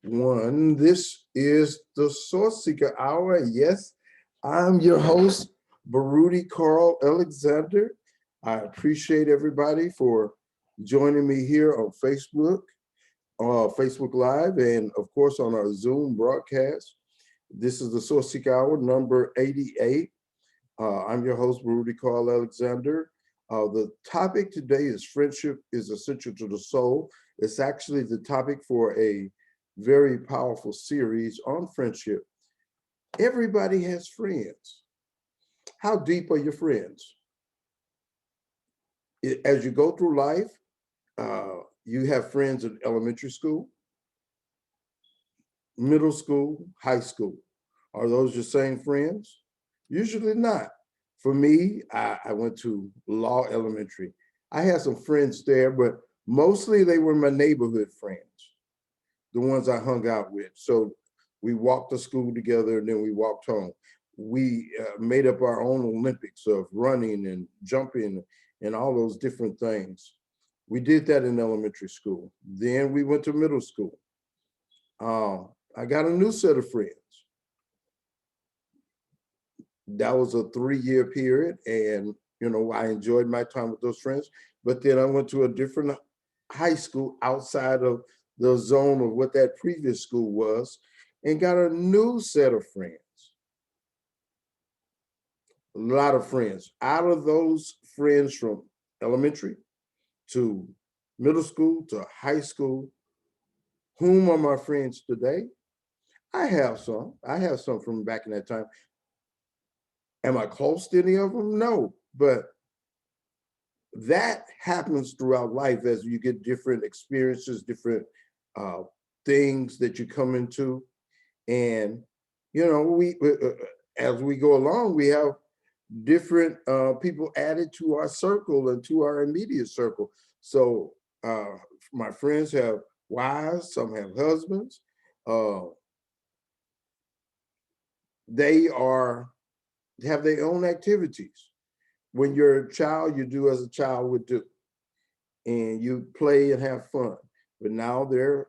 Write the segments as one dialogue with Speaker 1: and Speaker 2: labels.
Speaker 1: one. This is the Source Seeker Hour. Yes, I'm your host, Baruti Carl Alexander. I appreciate everybody for joining me here on Facebook Live, and of course on our Zoom broadcast. This is the Source Seeker Hour number 88. I'm your host, Baruti Carl Alexander. The topic today is friendship is essential to the soul. It's actually the topic for a very powerful series on friendship. Everybody has friends. How deep are your friends? As you go through life, you have friends in elementary school, middle school, high school. Are those your same friends? Usually not. For me, I went to Law Elementary. I had some friends there, but mostly they were my neighborhood friends, the ones I hung out with. So we walked to school together and then we walked home. We made up our own Olympics of running and jumping and all those different things. We did that in elementary school. Then we went to middle school. I got a new set of friends. That was a 3-year period, and I enjoyed my time with those friends. But then I went to a different high school outside of the zone of what that previous school was, and got a new set of friends. A lot of friends. Out of those friends from elementary to middle school to high school, whom are my friends today? I have some. I have some from back in that time. Am I close to any of them? No, but that happens throughout life as you get different experiences, different things that you come into. And, we as we go along, we have different people added to our circle and to our immediate circle. So my friends have wives, some have husbands. They have their own activities. When you're a child, you do as a child would do, and you play and have fun. But now they're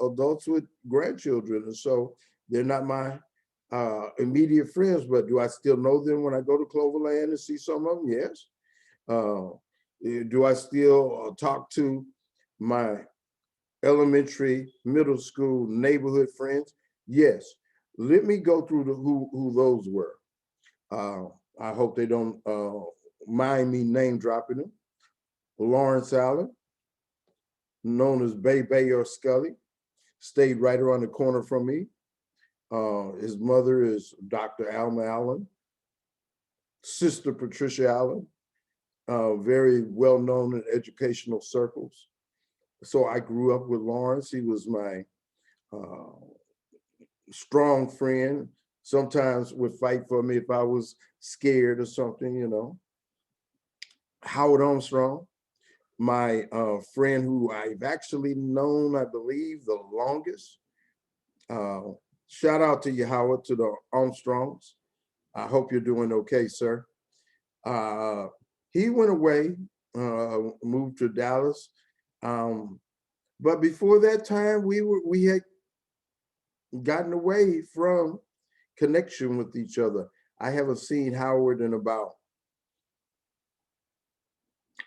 Speaker 1: adults with grandchildren, and so they're not my immediate friends. But do I still know them when I go to Cloverland and see some of them? Yes. Do I still talk to my elementary, middle school, neighborhood friends? Yes. Let me go through who those were. I hope they don't mind me name dropping them. Lawrence Allen, known as Bay Bay or Scully, stayed right around the corner from me. His mother is Dr. Alma Allen, Sister Patricia Allen, very well known in educational circles. So I grew up with Lawrence. He was my strong friend. Sometimes would fight for me if I was scared or something. Howard Armstrong, my friend who I've actually known, I believe, the longest. Shout out to you, Howard, to the Armstrongs. I hope you're doing okay, sir. He went away, moved to Dallas. But before that time, we had gotten away from connection with each other. I haven't seen Howard in about,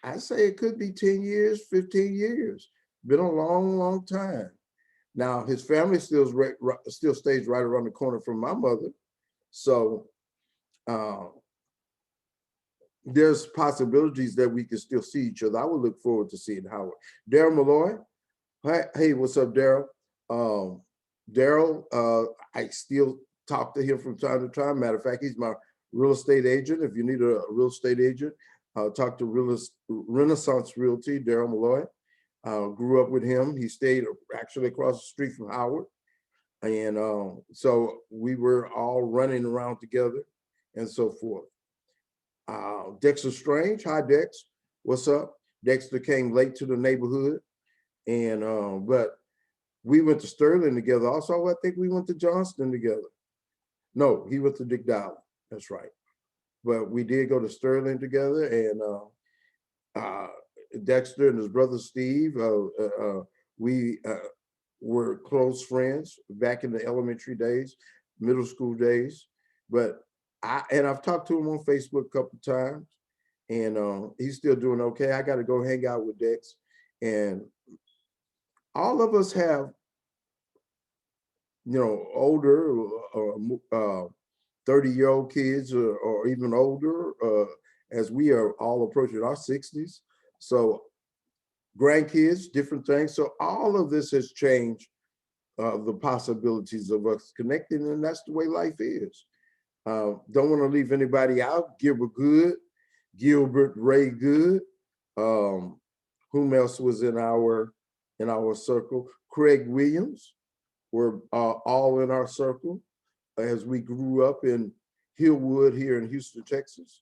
Speaker 1: I say it could be 10 years, 15 years. Been a long, long time. Now, his family still stays right around the corner from my mother. So there's possibilities that we can still see each other. I would look forward to seeing Howard. Daryl Malloy. Hey, what's up, Daryl? Daryl, I still talk to him from time to time. Matter of fact, he's my real estate agent. If you need a real estate agent, talk to Renaissance Realty, Daryl Malloy. Grew up with him. He stayed actually across the street from Howard. And so we were all running around together and so forth. Dexter Strange. Hi, Dex. What's up? Dexter came late to the neighborhood. And but we went to Sterling together. Also, I think we went to Johnston together. No, he went to Dick Dowling. That's right. But we did go to Sterling together, and Dexter and his brother Steve. We were close friends back in the elementary days, middle school days. But I've talked to him on Facebook a couple times, and he's still doing okay. I got to go hang out with Dex, and all of us have, older 30-year-old kids or even older, as we are all approaching our 60s. So grandkids, different things. So all of this has changed the possibilities of us connecting, and that's the way life is. Don't want to leave anybody out. Gilbert Ray Good. Whom else was in our circle? Craig Williams were all in our circle as we grew up in Hillwood here in Houston, Texas,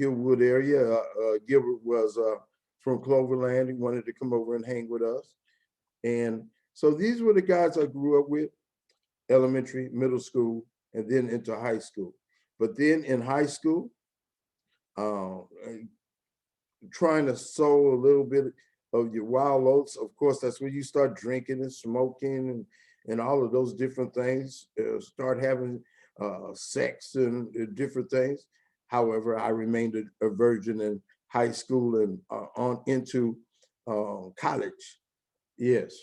Speaker 1: Hillwood area. Gilbert was from Cloverland. He wanted to come over and hang with us. And so these were the guys I grew up with, elementary, middle school, and then into high school. But then in high school, trying to sow a little bit of your wild oats. Of course, that's when you start drinking and smoking and all of those different things, start having sex and different things. However, I remained a virgin in high school and on into college. Yes,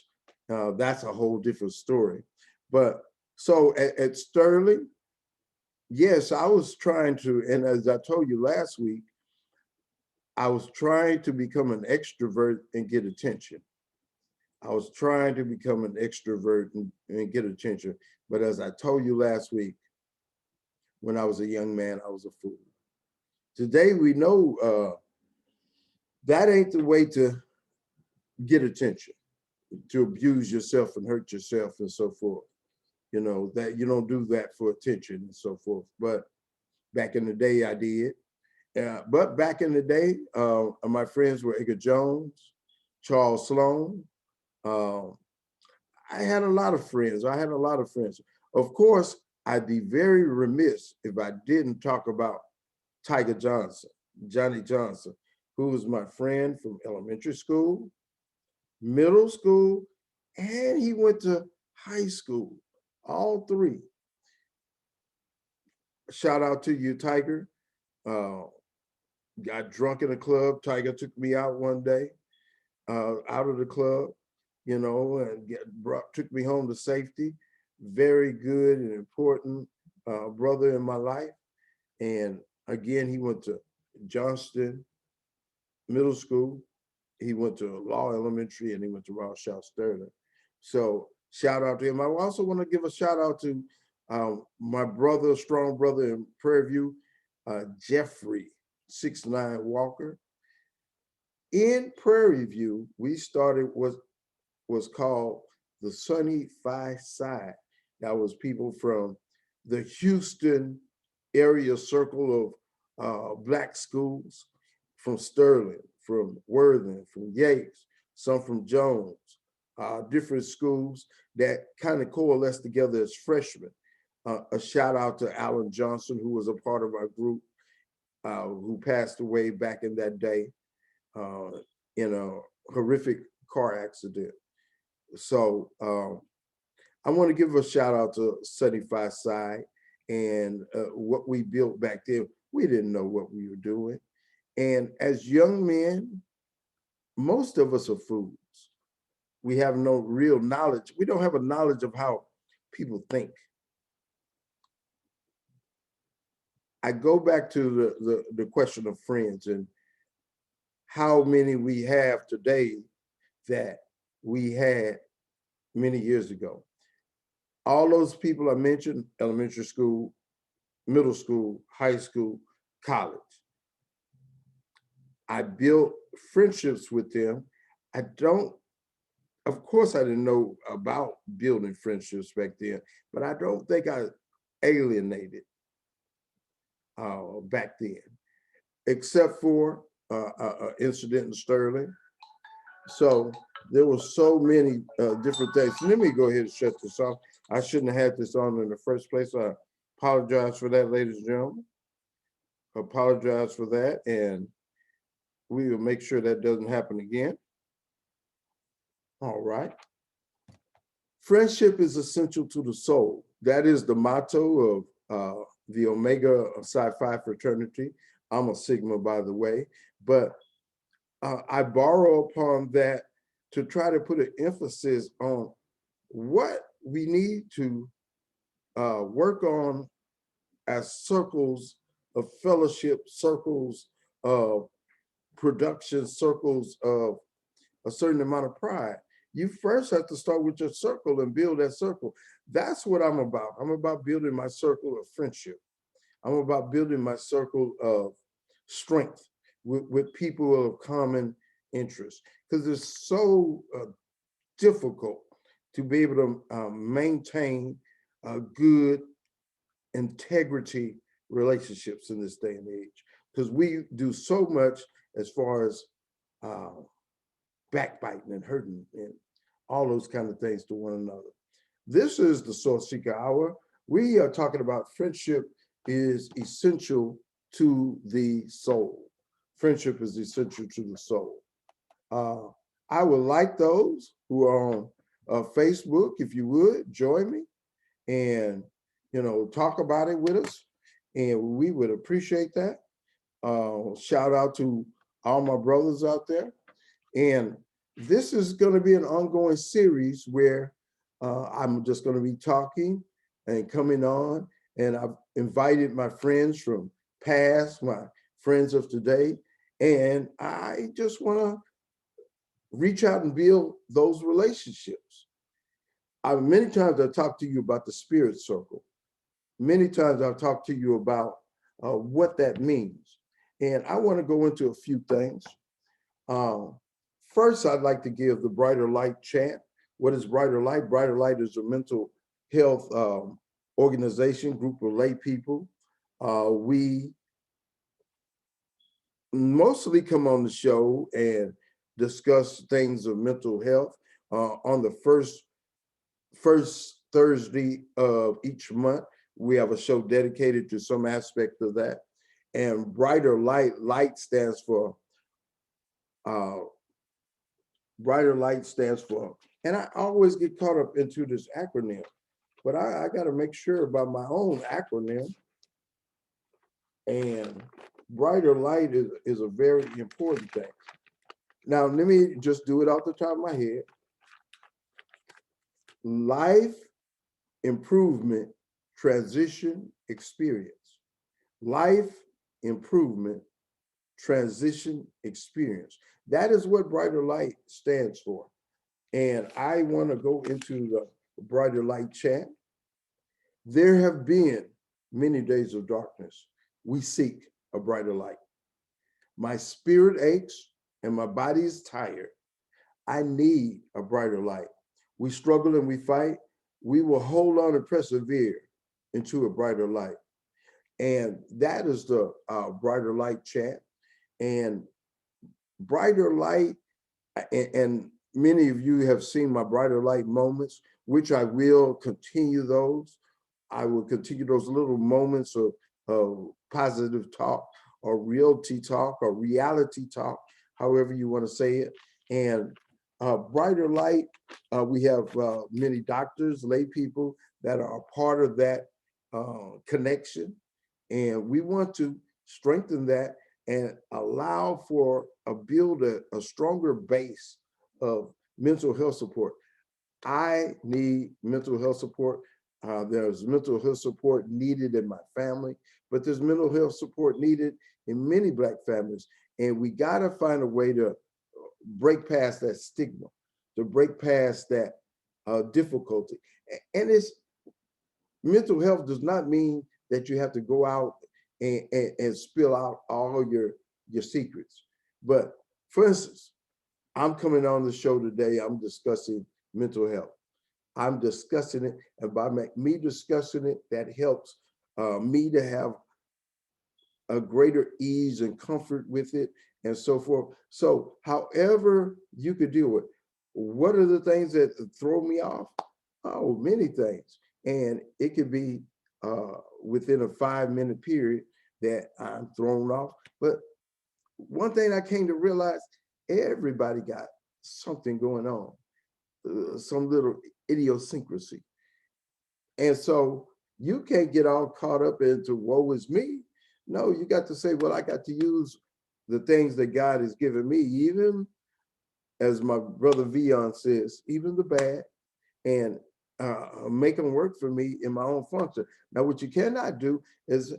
Speaker 1: that's a whole different story. But so at Sterling, yes, I was trying to, and as I told you last week, I was trying to become an extrovert and get attention. I was trying to become an extrovert and get attention. But as I told you last week, when I was a young man, I was a fool. Today, we know that ain't the way to get attention, to abuse yourself and hurt yourself and so forth. That you don't do that for attention and so forth. But back in the day, I did. But back in the day, my friends were Edgar Jones, Charles Sloan. I had a lot of friends. Of course, I'd be very remiss if I didn't talk about Tiger Johnson, Johnny Johnson, who was my friend from elementary school, middle school, and he went to high school, all three. Shout out to you, Tiger. Got drunk in a club. Tiger took me out one day, out of the club, and took me home to safety. Very good and important brother in my life. And again, he went to Johnston Middle School. He went to Law Elementary, and he went to Ross Shaw Sterling. So shout out to him. I also want to give a shout out to my brother, strong brother in Prairie View, Jeffrey 6'9" Walker. In Prairie View, we started was called the Sunny Phi Side. That was people from the Houston area circle of Black schools, from Sterling, from Worthing, from Yates, some from Jones, different schools that kind of coalesced together as freshmen. A shout out to Alan Johnson, who was a part of our group, who passed away back in that day in a horrific car accident. So I want to give a shout out to Sunny Phi Side and what we built back then. We didn't know what we were doing. And as young men, most of us are fools. We have no real knowledge. We don't have a knowledge of how people think. I go back to the question of friends and how many we have today that we had many years ago. All those people I mentioned, elementary school, middle school, high school, college. I built friendships with them. Of course, I didn't know about building friendships back then, but I don't think I alienated back then, except for an incident in Sterling. So there were so many different things. Let me go ahead and shut this off. I shouldn't have had this on in the first place. I apologize for that, ladies and gentlemen. Apologize for that, and we will make sure that doesn't happen again. All right. Friendship is essential to the soul. That is the motto of the Omega Psi Phi fraternity. I'm a Sigma, by the way, but I borrow upon that to try to put an emphasis on what we need to work on as circles of fellowship, circles of production, circles of a certain amount of pride. You first have to start with your circle and build that circle. That's what I'm about. I'm about building my circle of friendship. I'm about building my circle of strength with people of common interest, because it's so difficult to be able to maintain good integrity relationships in this day and age, because we do so much as far as backbiting and hurting and all those kind of things to one another. This is the Sourceseeker Hour. We are talking about friendship is essential to the soul. Friendship is essential to the soul. I would like those who are on Facebook, if you would join me and talk about it with us, and we would appreciate that. Shout out to all my brothers out there. And this is going to be an ongoing series where I'm just going to be talking and coming on. And I've invited my friends from past, my friends of today. And I just want to reach out and build those relationships. Many times I've talked to you about the spirit circle. Many times I've talked to you about what that means. And I want to go into a few things. First, I'd like to give the Brighter Light chant. What is Brighter Light? Brighter Light is a mental health organization, group of lay people. We mostly come on the show and discuss things of mental health on the first Thursday of each month. We have a show dedicated to some aspect of that. And Brighter Light stands for Brighter Light stands for, and I always get caught up into this acronym, but I got to make sure about my own acronym. And Brighter Light is a very important thing. Now, let me just do it off the top of my head. Life improvement transition experience. Life improvement transition experience. That is what Brighter Light stands for. And I want to go into the Brighter Light chant. There have been many days of darkness. We seek a brighter light. My spirit aches and my body is tired. I need a brighter light. We struggle and we fight. We will hold on and persevere into a brighter light. And that is the Brighter Light chant. And Brighter Light, and many of you have seen my Brighter Light moments, which I will continue those. I will continue those little moments of positive talk or realty talk or reality talk, however you want to say it. And Brighter Light, we have many doctors, lay people that are a part of that connection. And we want to strengthen that and allow for build a stronger base of mental health support. I need mental health support. There's mental health support needed in my family, but there's mental health support needed in many Black families. And we got to find a way to break past that stigma, to break past that difficulty. And it's mental health does not mean that you have to go out and spill out all your secrets. But for instance, I'm coming on the show today, I'm discussing mental health. I'm discussing it, and by me discussing it, that helps me to have a greater ease and comfort with it and so forth. So however you could deal with it. What are the things that throw me off? Oh, many things. And it could be within a 5-minute period that I'm thrown off. But one thing I came to realize, everybody got something going on, some little idiosyncrasy. And so you can't get all caught up into woe is me. No, you got to say, well, I got to use the things that God has given me, even as my brother Vion says, even the bad, and make them work for me in my own function. Now, what you cannot do is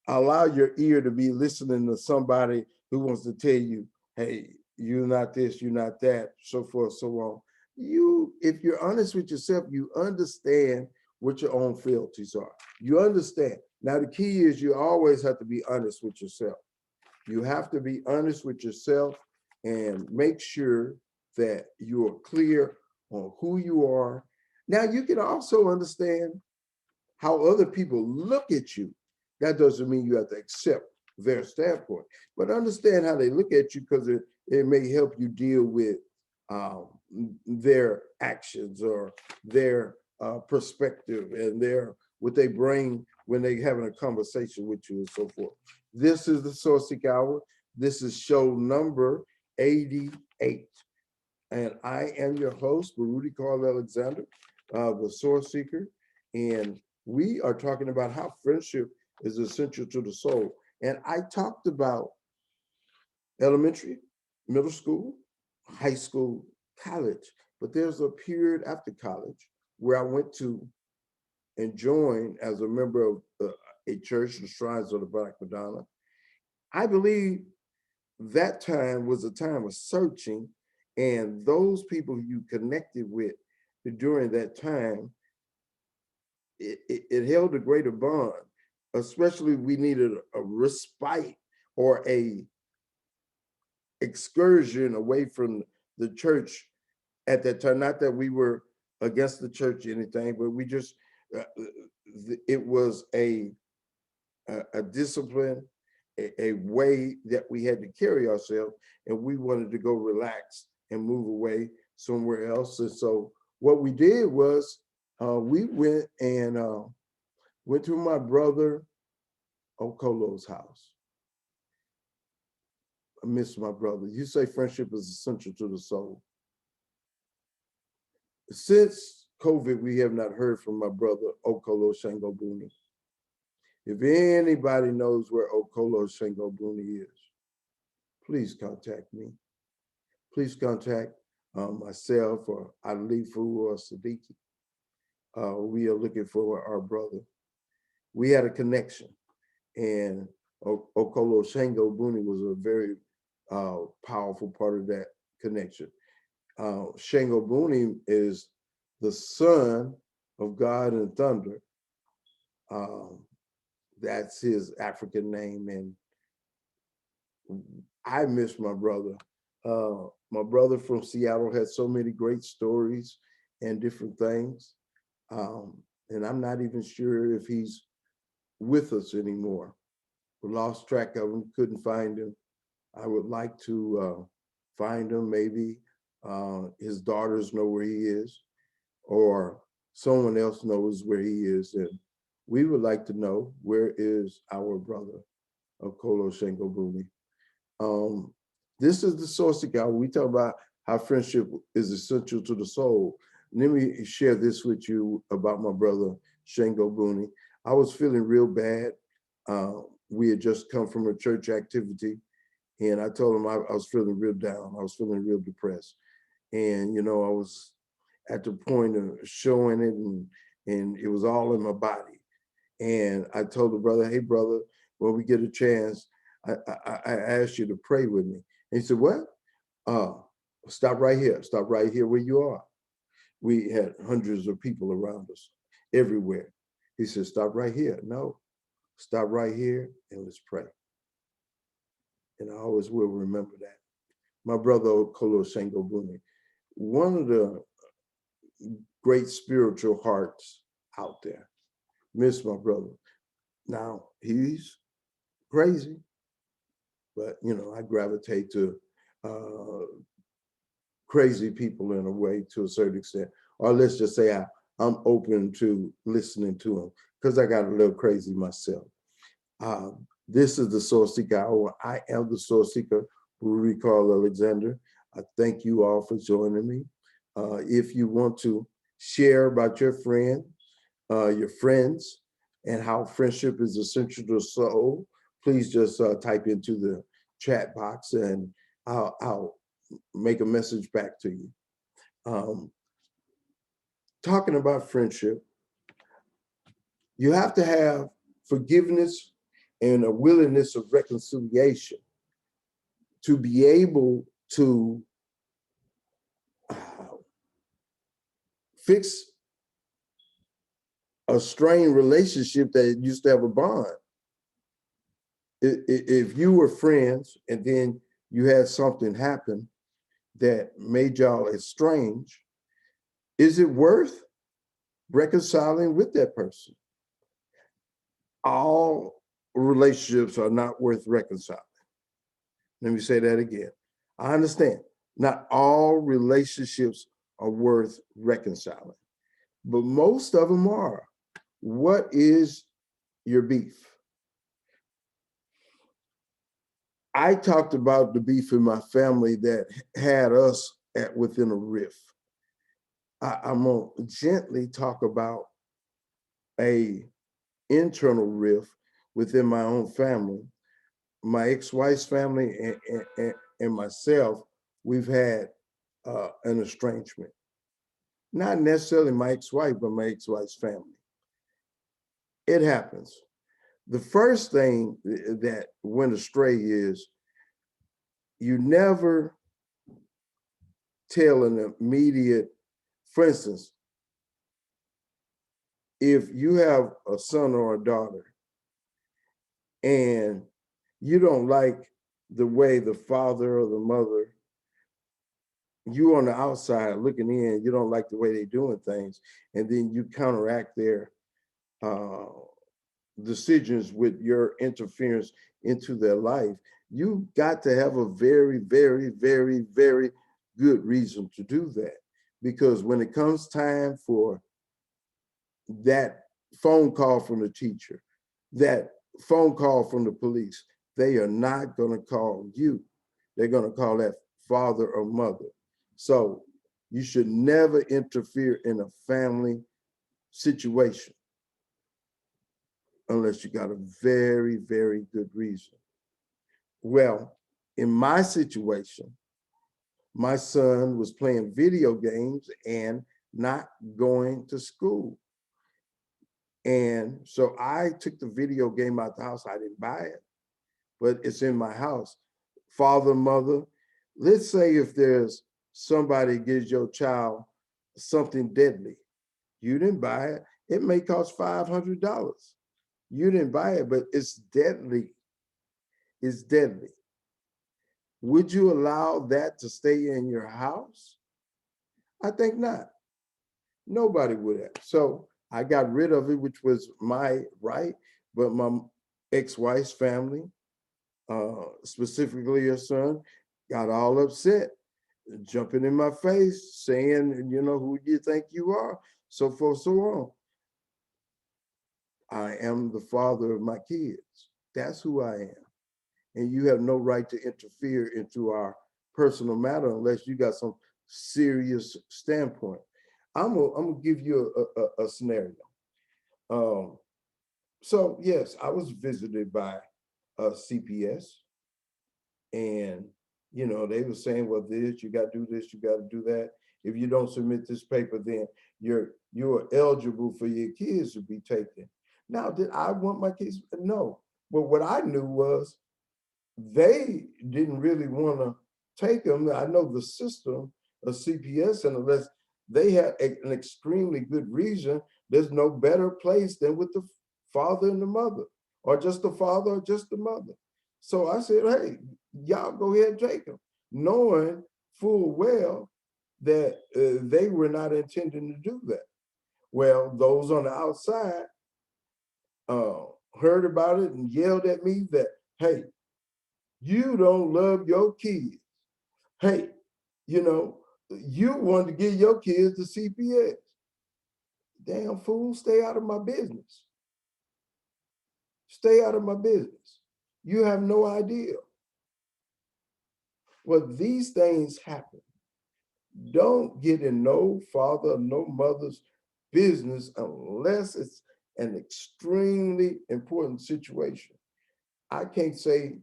Speaker 1: allow your ear to be listening to somebody who wants to tell you, hey, you're not this, you're not that, so forth, so on. If you're honest with yourself, you understand what your own frailties are. You understand. Now, the key is you always have to be honest with yourself. You have to be honest with yourself and make sure that you are clear on who you are. Now, you can also understand how other people look at you. That doesn't mean you have to accept their standpoint, but understand how they look at you, because it may help you deal with their actions or their perspective and what they bring when they having a conversation with you and so forth. This is the Sourceseeker Hour. This is show number 88. And I am your host, Baruti Carl Alexander, the Sourceseeker. And we are talking about how friendship is essential to the soul. And I talked about elementary, middle school, high school, college. But there's a period after college where I went to and joined as a member of a church, the Shrines of the Black Madonna. I believe that time was a time of searching, and those people you connected with during that time, it held a greater bond. Especially, we needed a respite or a excursion away from the church at that time. Not that we were against the church or anything, but we just it was a discipline, a way that we had to carry ourselves, and we wanted to go relax and move away somewhere else. And so what we did was we went to my brother Okolo's house. I miss my brother. You say friendship is essential to the soul. Since COVID, we have not heard from my brother Okolo Shango Buni. If anybody knows where Okolo Shango Buni is, please contact me. Please contact myself or Alifu or Siddiqui. We are looking for our brother. We had a connection, and Okolo Shango Buni was a very powerful part of that connection. Shango Buni is the son of God and Thunder. That's his African name, and I miss my brother. My brother from Seattle had so many great stories and different things. And I'm not even sure if he's with us anymore. We lost track of him, couldn't find him. I would like to find him. Maybe his daughters know where he is, or someone else knows where he is. And we would like to know, where is our brother Okolo Shango Buni? This is the Sourceseeker Hour. We talk about how friendship is essential to the soul. And let me share this with you about my brother Shango Buni. I was feeling real bad. We had just come from a church activity, and I told him I was feeling real down. I was feeling real depressed. And, I was at the point of showing it, and it was all in my body. And I told the brother, hey, brother, when we get a chance, I asked you to pray with me. And he said, what? Stop right here. Stop right here where you are. We had hundreds of people around us everywhere. He said, stop right here. No, stop right here and let's pray. And I always will remember that. My brother Okolo Shango Buni, one of the great spiritual hearts out there. Miss my brother. Now, he's crazy, but I gravitate to crazy people in a way, to a certain extent. Or let's just say I'm open to listening to them, because I got a little crazy myself. This is the Sourceseeker Hour. I am the Sourceseeker, Baruti Carl Alexander. I thank you all for joining me. If you want to share about your friends, and how friendship is essential to the soul, please just type into the chat box and I'll make a message back to you. Talking about friendship, you have to have forgiveness and a willingness of reconciliation to be able to fix a strained relationship that used to have a bond. If you were friends and then you had something happen that made y'all estranged, is it worth reconciling with that person? All relationships are not worth reconciling. Let me say that again. I understand not all relationships are worth reconciling, but most of them are. What is your beef? I talked about the beef in my family that had us within a rift. I'm gonna gently talk about a internal rift within my own family. My ex-wife's family and myself, we've had an estrangement. Not necessarily my ex-wife, but my ex-wife's family. It happens. The first thing that went astray is you never tell an immediate, for instance, if you have a son or a daughter and you don't like the way the father or the mother, you on the outside looking in, you don't like the way they're doing things, and then you counteract their decisions with your interference into their life, you got to have a very, very, very, very good reason to do that. Because when it comes time for that phone call from the teacher, that phone call from the police, they are not going to call you. They're going to call that father or mother. So you should never interfere in a family situation unless you got a very, very good reason. Well, in my situation, my son was playing video games and not going to school. And so I took the video game out the house. I didn't buy it, but it's in my house. Father, mother, let's say if there's somebody gives your child something deadly, you didn't buy it. It may cost $500. You didn't buy it, but it's deadly. It's deadly. Would you allow that to stay in your house? I think not. Nobody would have. So I got rid of it, which was my right, but my ex-wife's family, specifically her son, got all upset, jumping in my face, saying, you know, who do you think you are? So forth, so on. I am the father of my kids. That's who I am. And you have no right to interfere into our personal matter unless you got some serious standpoint. I'm gonna give you a scenario. So yes, I was visited by a CPS, and you know they were saying, well, this you got to do this, you got to do that. If you don't submit this paper, then you're eligible for your kids to be taken. Now, did I want my kids? No. But what I knew was they didn't really want to take them. I know the system of CPS, and unless they had an extremely good reason, there's no better place than with the father and the mother, or just the father or just the mother. So I said, hey, y'all go ahead and take them, knowing full well that they were not intending to do that. Well, those on the outside heard about it and yelled at me that, hey, you don't love your kids. Hey, you know, you want to give your kids to CPS. Damn fool, stay out of my business. Stay out of my business. You have no idea. Well, these things happen. Don't get in no father, no mother's business unless it's an extremely important situation. I can't say,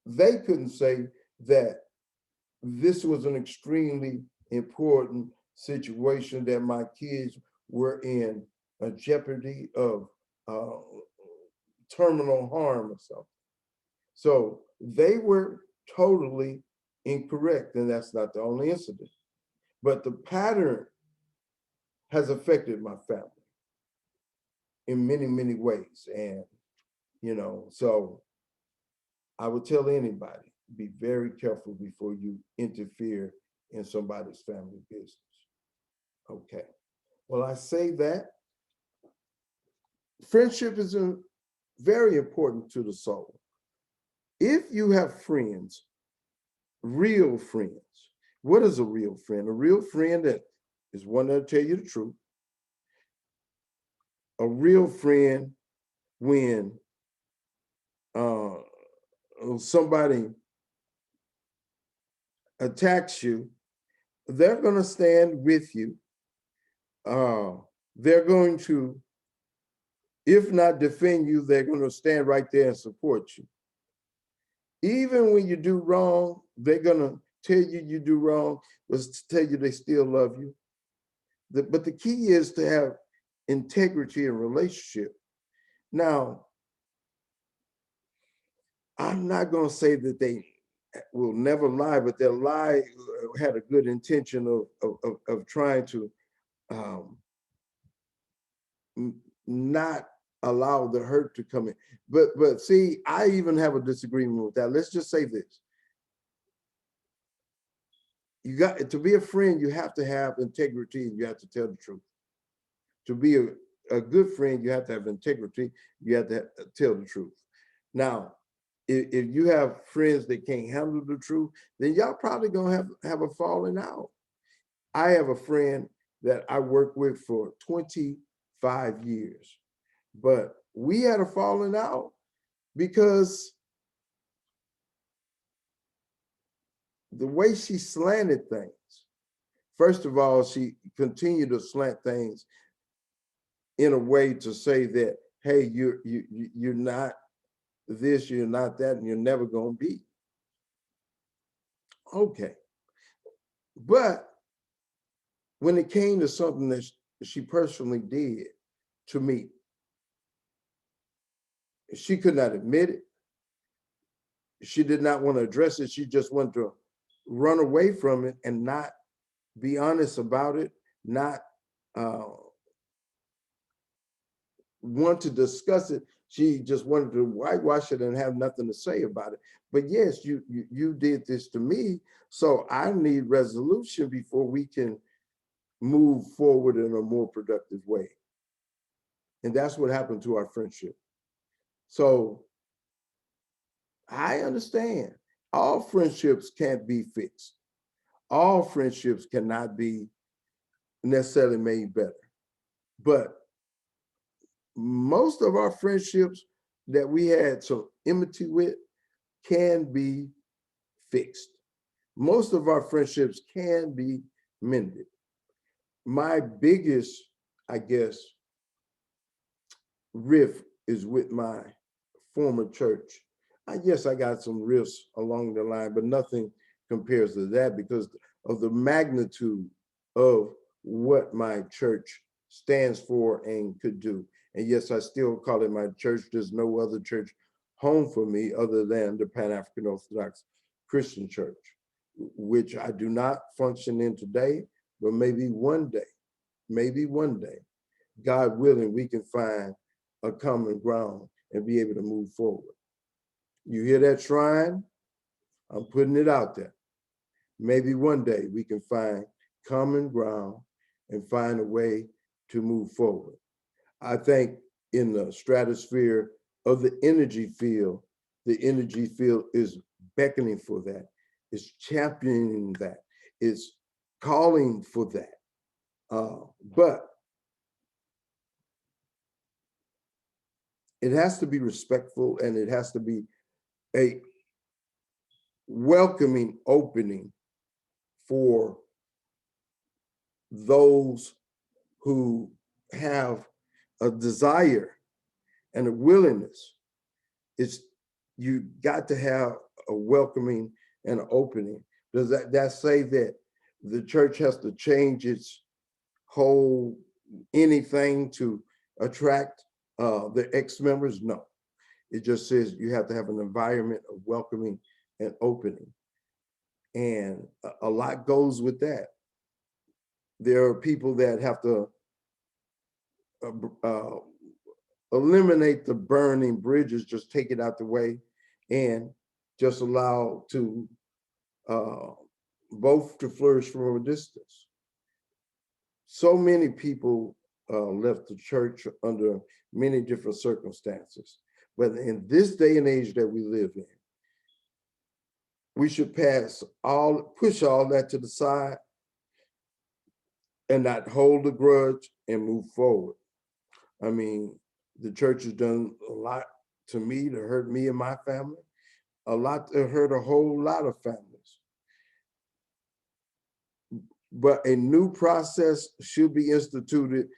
Speaker 1: they couldn't say that this was an extremely important situation that my kids were in a jeopardy of uh, terminal harm or something. So they were totally incorrect, and that's not the only incident. But the pattern has affected my family in many, many ways. And, so I would tell anybody, be very careful before you interfere in somebody's family business. Okay. Well, I say that friendship is very important to the soul. If you have friends, real friends, what is a real friend? A real friend that is one that'll tell you the truth. A real friend when uh, somebody attacks you, they're going to stand with you. They're going to, if not defend you, they're going to stand right there and support you. Even when you do wrong, they're going to tell you do wrong, but tell you they still love you. But the key is to have integrity in relationship. Now, I'm not going to say that they will never lie, but their lie had a good intention of trying to not allow the hurt to come in. But see, I even have a disagreement with that. Let's just say this. You got to be a friend, you have to have integrity and you have to tell the truth. To be a good friend, you have to have integrity, you have to tell the truth. Now, if you have friends that can't handle the truth, then y'all probably gonna have a falling out. I have a friend that I worked with for 25 years, but we had a falling out because the way she slanted things. First of all, she continued to slant things in a way to say that, hey, you're not this, you're not that, and you're never gonna be. Okay. But when it came to something that she personally did to me, she could not admit it. She did not want to address it. She just wanted to run away from it and not be honest about it, not uh, want to discuss it. She just wanted to whitewash it and have nothing to say about it. But yes, you did this to me, so I need resolution before we can move forward in a more productive way. And that's what happened to our friendship. So I understand all friendships can't be fixed. All friendships cannot be necessarily made better. But most of our friendships that we had some enmity with can be fixed. Most of our friendships can be mended. My biggest, I guess, riff is with my former church. Yes, I got some rifts along the line, but nothing compares to that because of the magnitude of what my church stands for and could do. And yes, I still call it my church. There's no other church home for me other than the Pan-African Orthodox Christian Church, which I do not function in today, but maybe one day, God willing, we can find a common ground and be able to move forward. You hear that, Shrine? I'm putting it out there. Maybe one day we can find common ground and find a way to move forward. I think in the stratosphere of the energy field is beckoning for that, is championing that, is calling for that. But it has to be respectful and it has to be a welcoming opening for those who have a desire and a willingness. It's, you got to have a welcoming and an opening. Does that say that the church has to change its whole anything to attract the ex-members? No. It just says you have to have an environment of welcoming and opening. And a lot goes with that. There are people that have to eliminate the burning bridges, just take it out the way and just allow to both to flourish from a distance. So many people left the church under many different circumstances. But in this day and age that we live in, we should push all that to the side and not hold a grudge and move forward. I mean, the church has done a lot to me to hurt me and my family, a lot to hurt a whole lot of families. But a new process should be instituted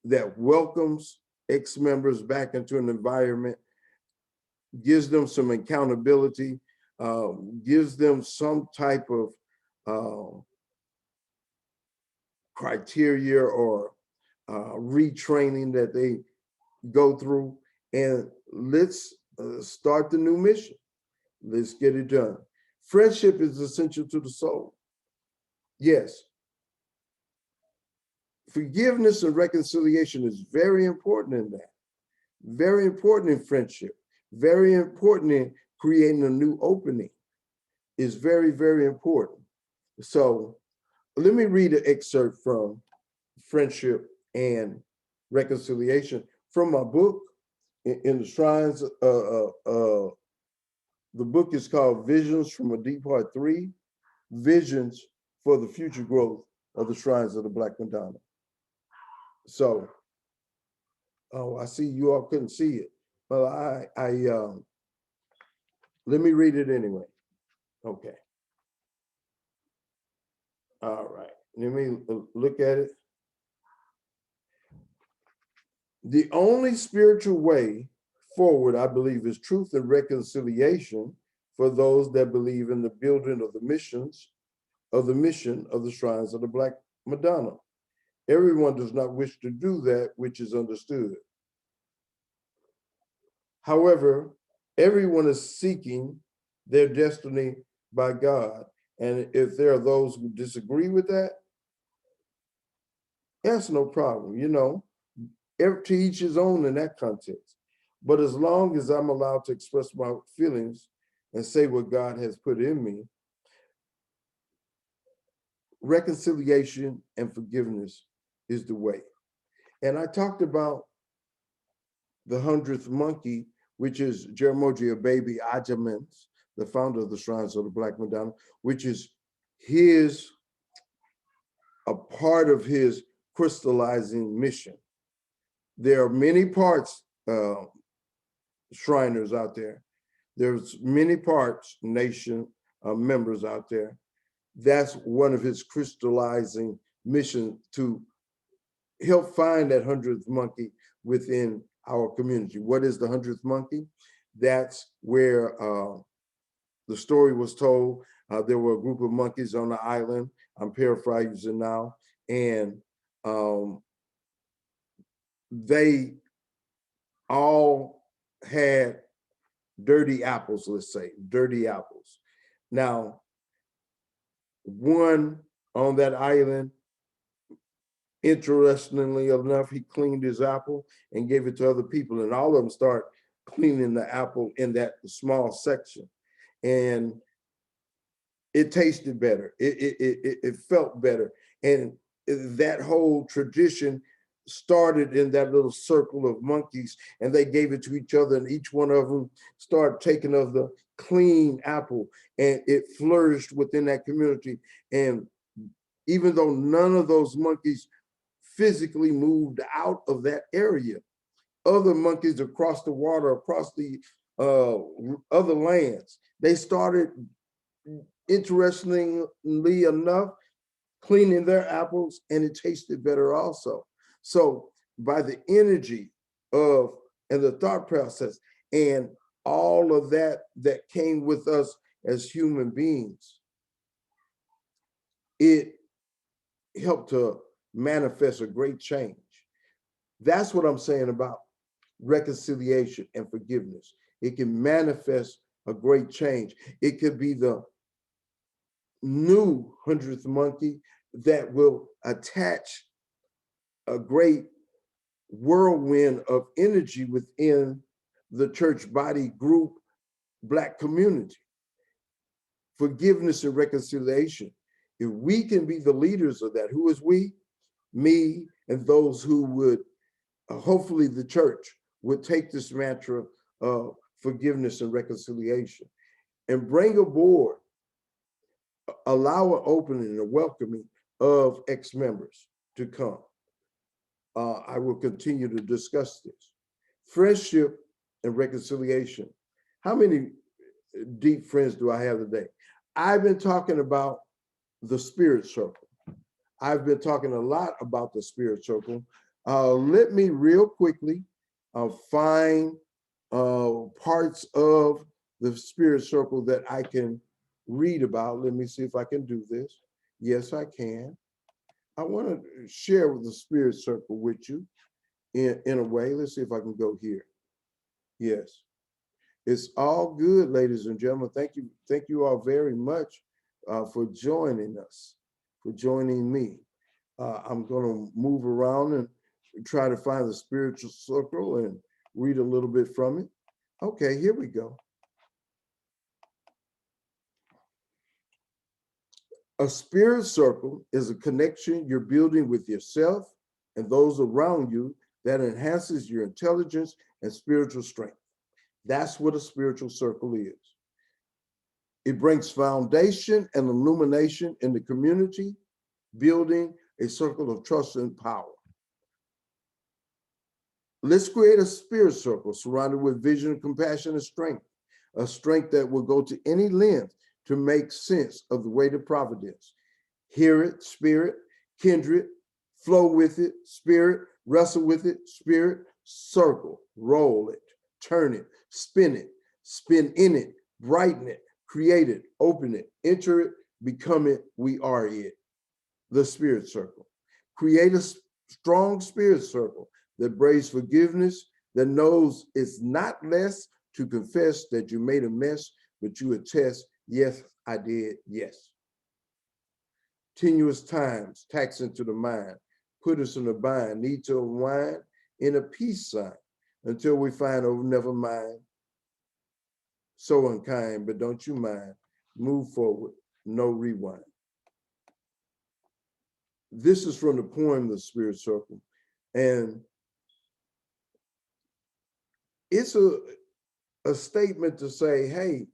Speaker 1: that welcomes ex-members back into an environment, gives them some accountability, gives them some type of criteria or retraining that they go through, and let's start the new mission. Let's get it done. Friendship is essential to the soul. Yes. Forgiveness and reconciliation is very important in that. Very important in friendship. Very important in creating a new opening. Is very, very important. So let me read an excerpt from Friendship and Reconciliation from my book in the Shrines. The book is called Visions from a Deep Heart 3, Visions for the Future Growth of the Shrines of the Black Madonna. So, I see you all couldn't see it, but let me read it anyway. Okay. All right, let me look at it. The only spiritual way forward, I believe, is truth and reconciliation for those that believe in the building of the mission of the Shrines of the Black Madonna. Everyone does not wish to do that which is understood. However, everyone is seeking their destiny by God. And if there are those who disagree with that, that's no problem, you know, to each his own in that context. But as long as I'm allowed to express my feelings and say what God has put in me, reconciliation and forgiveness is the way. And I talked about the 100th monkey, which is Jaramogi Baby Ajamens, the founder of the Shrines of the Black Madonna, which is a part of his crystallizing mission. There are many parts, Shriners out there. There's many parts, nation members out there. That's one of his crystallizing mission, to help find that 100th monkey within our community. What is the 100th monkey? That's where the story was told. There were a group of monkeys on the island. I'm paraphrasing now. And they all had dirty apples, let's say, dirty apples. Now, one on that island, interestingly enough, he cleaned his apple and gave it to other people, and all of them start cleaning the apple in that small section. And it tasted better. It felt better. And that whole tradition started in that little circle of monkeys, and they gave it to each other, and each one of them started taking of the clean apple, and it flourished within that community. And even though none of those monkeys physically moved out of that area, other monkeys across the water, across the other lands, they started, interestingly enough, cleaning their apples, and it tasted better also. So by the energy of and the thought process and all of that that came with us as human beings, it helped to manifest a great change. That's what I'm saying about reconciliation and forgiveness. It can manifest a great change. It could be the new 100th monkey that will attach a great whirlwind of energy within the church body group, Black community. Forgiveness and reconciliation. If we can be the leaders of that, who is we? Me and those who would, hopefully the church would take this mantra of forgiveness and reconciliation and bring aboard, allow an opening and a welcoming of ex-members to come. I will continue to discuss this. Friendship and reconciliation. How many deep friends do I have today? I've been talking about the spirit circle. I've been talking a lot about the spirit circle. Let me real quickly find parts of the spirit circle that I can read about. Let me see if I can do this. Yes, I can. I want to share the spirit circle with you in a way. Let's see if I can go here. Yes. It's all good, ladies and gentlemen. Thank you all very much for joining us, for joining me. I'm going to move around and try to find the spiritual circle and read a little bit from it. Okay, here we go. A spirit circle is a connection you're building with yourself and those around you that enhances your intelligence and spiritual strength. That's what a spiritual circle is. It brings foundation and illumination in the community, building a circle of trust and power. Let's create a spirit circle surrounded with vision, compassion, and strength, a strength that will go to any length to make sense of the weight of providence. Hear it, spirit, kindred, flow with it, spirit, wrestle with it, spirit, circle, roll it, turn it, spin in it, brighten it, create it, open it, enter it, become it, we are it. The spirit circle. Create a strong spirit circle that brings forgiveness, that knows it's not less to confess that you made a mess, but you attest, yes, I did, yes. Tenuous times, taxing to the mind, put us in a bind, need to unwind in a peace sign until we find, oh, never mind. So unkind, but don't you mind. Move forward, no rewind. This is from the poem, The Spirit Circle. And it's a statement to say, hey,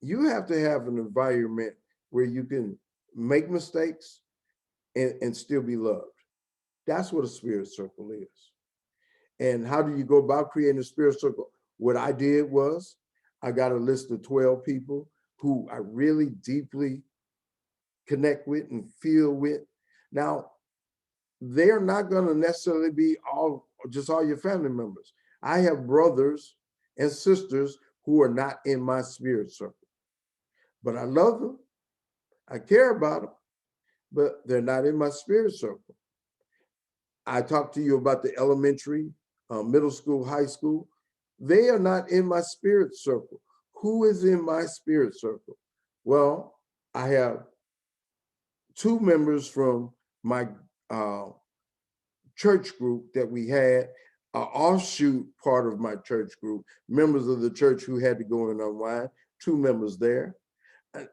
Speaker 1: you have to have an environment where you can make mistakes and still be loved. That's what a spirit circle is. And how do you go about creating a spirit circle? What I did was I got a list of 12 people who I really deeply connect with and feel with. Now, they're not going to necessarily be just all your family members. I have brothers and sisters who are not in my spirit circle, but I love them. I care about them, but they're not in my spirit circle. I talked to you about the elementary, middle school, high school. They are not in my spirit circle. Who is in my spirit circle? Well, I have 2 members from my church group that we had, an offshoot part of my church group, members of the church who had to go and unwind, 2 members there.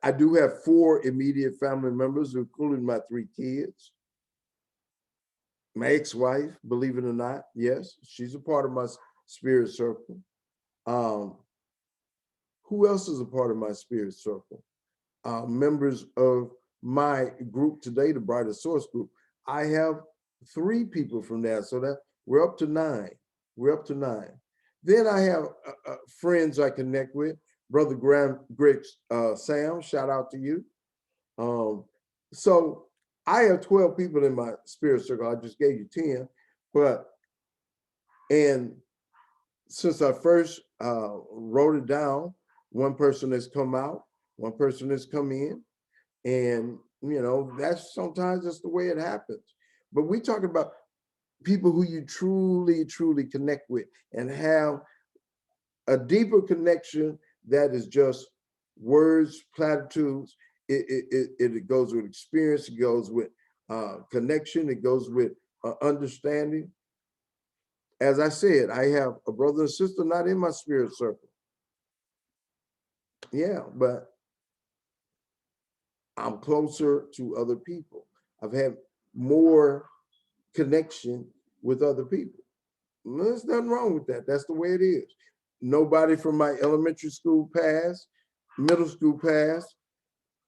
Speaker 1: I do have 4 immediate family members, including my 3 kids. My ex-wife, believe it or not, yes, she's a part of my spirit circle. Who else is a part of my spirit circle? Members of my group today, the Brighter Source group. I have 3 people from there, so that we're up to 9. We're up to 9. Then I have friends I connect with. Brother Greg Sam, shout out to you. So I have 12 people in my spirit circle. I just gave you 10, and since I first wrote it down, one person has come out, one person has come in, and that's sometimes just the way it happens. But we talk about people who you truly, truly connect with and have a deeper connection that is just words, platitudes. It goes with experience, it goes with connection, it goes with understanding. As I said, I have a brother and sister not in my spirit circle. Yeah, but I'm closer to other people. I've had more connection with other people. There's nothing wrong with that. That's the way it is. Nobody from my elementary school past, middle school past,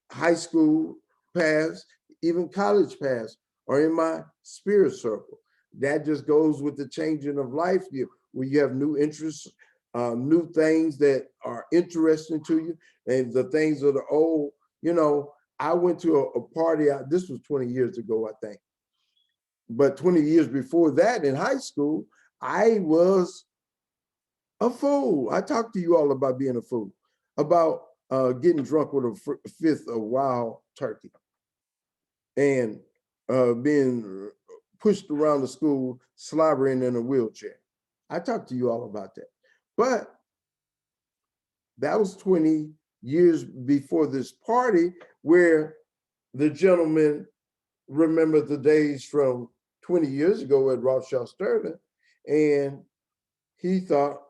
Speaker 1: high school past, even college past are in my spirit circle. That just goes with the changing of life here, where you have new interests, new things that are interesting to you, and the things that are old. I went to a party, this was 20 years ago, I think. But 20 years before that in high school, I was a fool. I talked to you all about being a fool, about getting drunk with a fifth of wild turkey and being pushed around the school, slobbering in a wheelchair. I talked to you all about that. But that was 20 years before this party where the gentleman remembered the days from 20 years ago at Rothschild Sterling, and he thought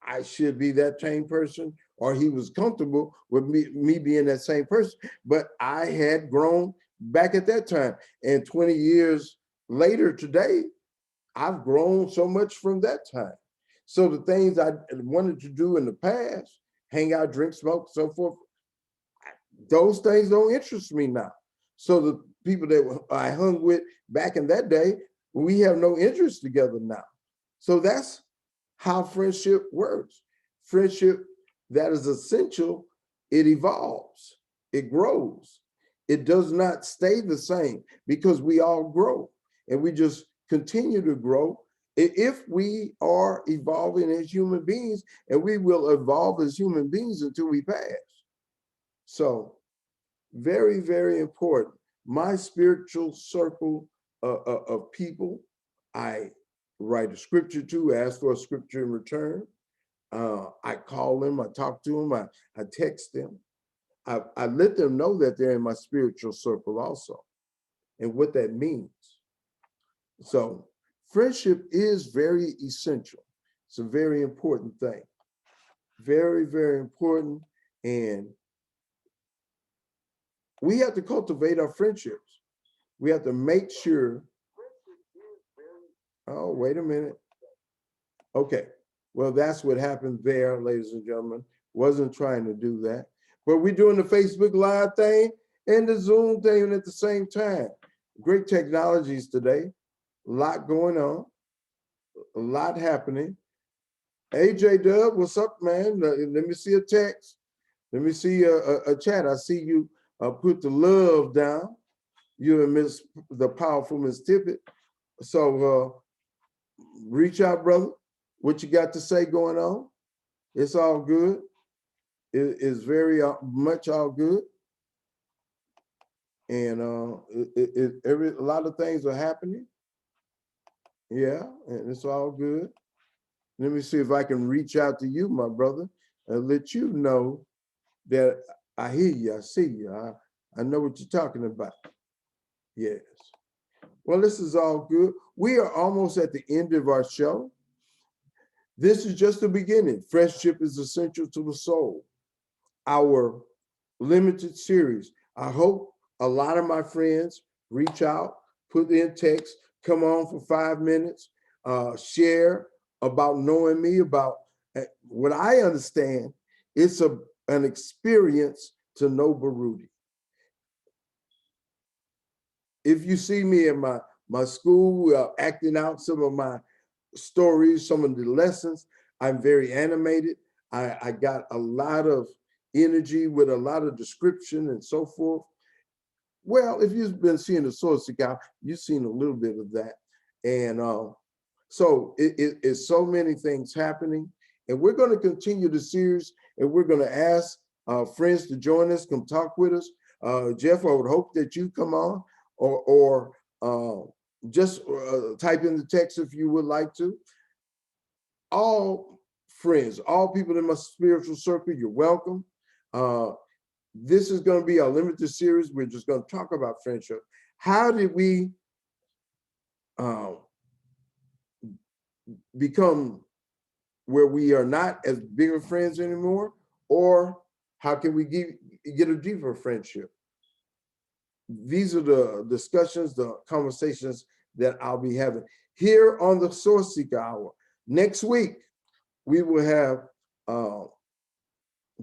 Speaker 1: I should be that same person, or he was comfortable with me being that same person. But I had grown back at that time. And 20 years later today, I've grown so much from that time. So the things I wanted to do in the past, hang out, drink, smoke, so forth, those things don't interest me now. So the people that I hung with back in that day, we have no interest together now. So that's how friendship works. Friendship that is essential, it evolves, it grows. It does not stay the same because we all grow and we just continue to grow if we are evolving as human beings, and we will evolve as human beings until we pass. So very, very important. My spiritual circle of people, I write a scripture to, ask for a scripture in return. I call them, I talk to them, I text them. I let them know that they're in my spiritual circle also and what that means. So friendship is very essential. It's a very important thing. Very, very important. And we have to cultivate our friendships. We have to make sure. Oh, wait a minute. Okay. Well, that's what happened there, ladies and gentlemen. Wasn't trying to do that. But we're doing the Facebook Live thing and the Zoom thing at the same time. Great technologies today. A lot going on. A lot happening. AJ Dub, what's up, man? Let me see a text. Let me see a chat. I see you put the love down. You and the powerful Miss Tippett. So reach out, brother. What you got to say going on? It's all good. It's very much all good. And a lot of things are happening. Yeah, and it's all good. Let me see if I can reach out to you, my brother, and let you know that I hear you, I see you, I know what you're talking about. Yes. Well, this is all good. We are almost at the end of our show. This is just the beginning. Friendship is essential to the soul. Our limited series. I hope a lot of my friends reach out, put in text, come on for 5 minutes, share about knowing me, about what I understand. It's an experience to know Baruti. If you see me in my school acting out some of my stories, some of the lessons, I'm very animated. I got a lot of energy with a lot of description and so forth. Well, if you've been seeing the Sourceseeker, you've seen a little bit of that. And so it's so many things happening. And we're going to continue the series, and we're going to ask friends to join us, come talk with us. Jeff, I would hope that you come on, or just type in the text if you would like to. All friends, all people in my spiritual circle, you're welcome. This is going to be a limited series. We're just going to talk about friendship. How did we become where we are not as bigger friends anymore? Or how can we get a deeper friendship? These are the discussions, the conversations that I'll be having here on the Sourceseeker Hour. Next week, we will have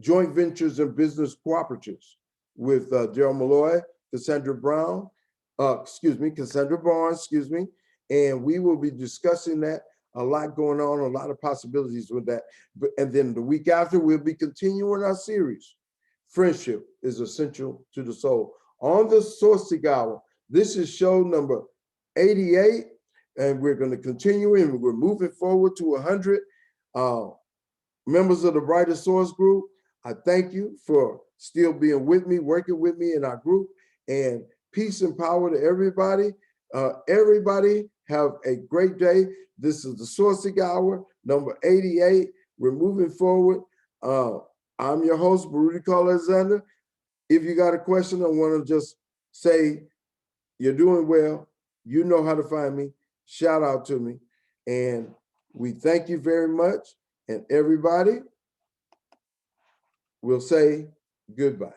Speaker 1: joint ventures and business cooperatives with Daryl Malloy, Cassandra Barnes, and we will be discussing that. A lot going on, a lot of possibilities with that. And then the week after, we'll be continuing our series. Friendship is essential to the soul. On the Sourceseeker Hour, this is show number 88, and we're going to continue, and we're moving forward to 100. Members of the Brighter Source Group, I thank you for still being with me, working with me in our group, and peace and power to everybody. Everybody have a great day. This is the Sourceseeker Hour, number 88. We're moving forward. I'm your host, Baruti Alexander. If you got a question, I want to just say, you're doing well. You know how to find me. Shout out to me. And we thank you very much. And everybody will say goodbye.